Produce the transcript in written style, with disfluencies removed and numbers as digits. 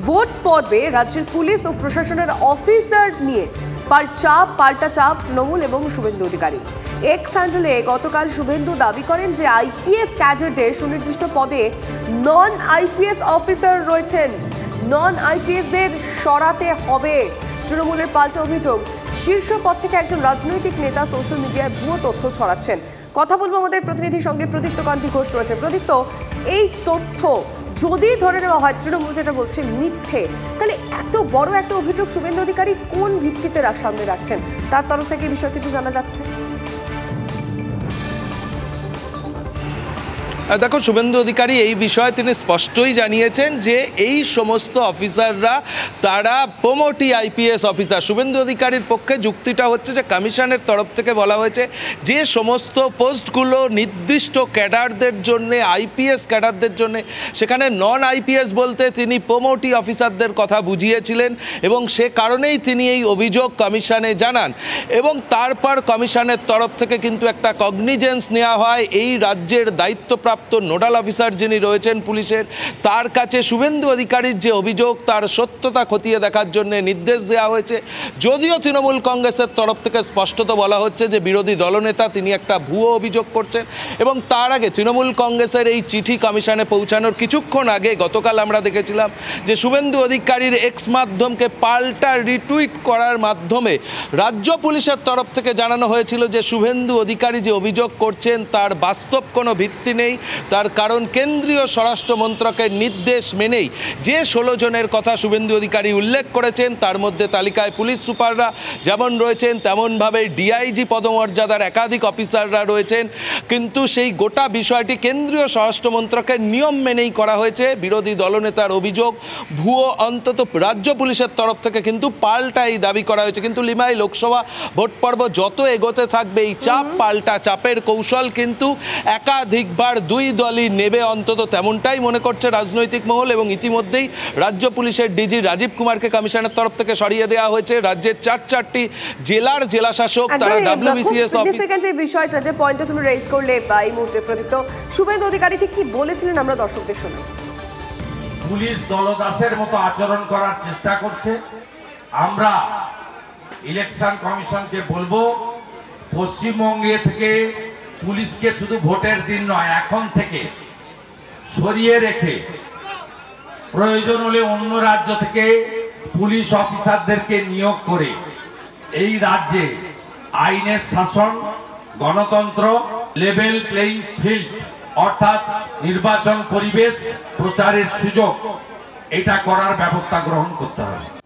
Vote পর্বে রাজ্যের police ও প্রশাসনের অফিসার নিয়ে পাল্টা চাপ তৃণমূল এবং শুভেন্দু অধিকারী। এক্স হ্যান্ডেলে গতকাল শুভেন্দু দাবি করেন যে আইপিএস ক্যাডারদের সুনির্দিষ্ট পদে নন আইপিএস অফিসার রয়েছেন, নন আইপিএসদের সরাতে হবে। তৃণমূলের পাল্টা অভিযোগ, শীর্ষ পদ থেকে একজন রাজনৈতিক নেতা সোশ্যাল মিডিয়ায় ভুয়ো তথ্য ছড়াচ্ছেন। কথা বলবো আমাদের প্রতিনিধির সঙ্গে, প্রদীপ্ত কান্তি ঘোষ রয়েছে। প্রদীপ্ত, এই তথ্য যদি ধরে নেওয়া হয় তৃণমূল যেটা বলছে মিথ্যে, তাহলে এত বড় একটা অভিযোগ শুভেন্দু অধিকারী কোন ভিত্তিতে সামনে রাখছেন? তার তরফ থেকে এই বিষয়ে কিছু জানা যাচ্ছে? দেখো, শুভেন্দু অধিকারী এই বিষয়ে তিনি স্পষ্টই জানিয়েছেন যে এই সমস্ত অফিসাররা তারা প্রমোটি আইপিএস অফিসার। শুভেন্দু অধিকারীর পক্ষে যুক্তিটা হচ্ছে যে কমিশনের তরফ থেকে বলা হয়েছে যে সমস্ত পোস্টগুলো নির্দিষ্ট ক্যাডারদের জন্য, আইপিএস ক্যাডারদের জন্য, সেখানে নন আইপিএস বলতে তিনি প্রমোটি অফিসারদের কথা বুঝিয়েছিলেন এবং সে কারণেই তিনি এই অভিযোগ কমিশনে জানান। এবং তারপর কমিশনের তরফ থেকে কিন্তু একটা কগনিজেন্স নেওয়া হয়। এই রাজ্যের দায়িত্বপ্রাপ্ত নোডাল অফিসার যিনি রয়েছেন পুলিশের, তার কাছে শুভেন্দু অধিকারীর যে অভিযোগ তার সত্যতা খতিয়ে দেখার জন্য নির্দেশ দেওয়া হয়েছে। যদিও তৃণমূল কংগ্রেসের তরফ থেকে স্পষ্টত বলা হচ্ছে যে বিরোধী দলনেতা তিনি একটা ভুয়ো অভিযোগ করছেন। এবং তার আগে তৃণমূল কংগ্রেসের এই চিঠি কমিশনে পৌঁছানোর কিছুক্ষণ আগে গতকাল আমরা দেখেছিলাম যে শুভেন্দু অধিকারীর এক্স মাধ্যমকে পাল্টা রিটুইট করার মাধ্যমে রাজ্য পুলিশের তরফ থেকে জানানো হয়েছিল যে শুভেন্দু অধিকারী যে অভিযোগ করছেন তার বাস্তব কোনো ভিত্তি নেই। তার কারণ কেন্দ্রীয় স্বরাষ্ট্র মন্ত্রকের নির্দেশ মেনেই যে 16 জনের কথা শুভেন্দু অধিকারী উল্লেখ করেছেন তার মধ্যে তালিকায় পুলিশ সুপাররা যেমন রয়েছেন তেমনভাবে ডিআইজি পদমর্যাদার একাধিক অফিসাররা রয়েছেন। কিন্তু সেই গোটা বিষয়টি কেন্দ্রীয় স্বরাষ্ট্র মন্ত্রকের নিয়ম মেনেই করা হয়েছে। বিরোধী দলনেতার অভিযোগ ভুয়ো, অন্তত রাজ্য পুলিশের তরফ থেকে কিন্তু পাল্টা এই দাবি করা হয়েছে। কিন্তু লিমাই লোকসভা ভোট পর্ব যত এগোতে থাকবে এই চাপ পাল্টা চাপের কৌশল কিন্তু একাধিকবার দুই দলই নেবে, অন্তত তেমনটাই মনে করছে রাজনৈতিক মহল। এবং ইতিমধ্যেই রাজ্য পুলিশের ডিজি রাজীব কুমারকে কমিশনের তরফ থেকে সরিয়ে দেওয়া হয়েছে। রাজ্যের 4টি জেলার জেলাশাসক তারা ডব্লিউবিসিএস অফিস। এই বিষয়টা যে পয়েন্টটা তুমি রেজ করলে এই মুহূর্তে প্রদীপ্ত, শুভেন্দু অধিকারী ঠিক কি বলেছিলেন আমরা দর্শকদের শোনাই। পুলিশ দলদাসের মতো আচরণ করার চেষ্টা করছে। আমরা ইলেকশন কমিশনকে বলবো পশ্চিমবঙ্গে থেকে পুলিশকে শুধু ভোটের দিন নয়, এখন থেকে সরিয়ে রেখে প্রয়োজন হলে অন্য রাজ্য থেকে পুলিশ অফিসারদেরকে নিয়োগ করে এই রাজ্যে আইনের শাসন, গণতন্ত্র, লেভেল প্লেইং ফিল্ড অর্থাৎ নির্বাচন পরিবেশ, প্রচারের সুযোগ, এটা করার ব্যবস্থা গ্রহণ করতে হবে।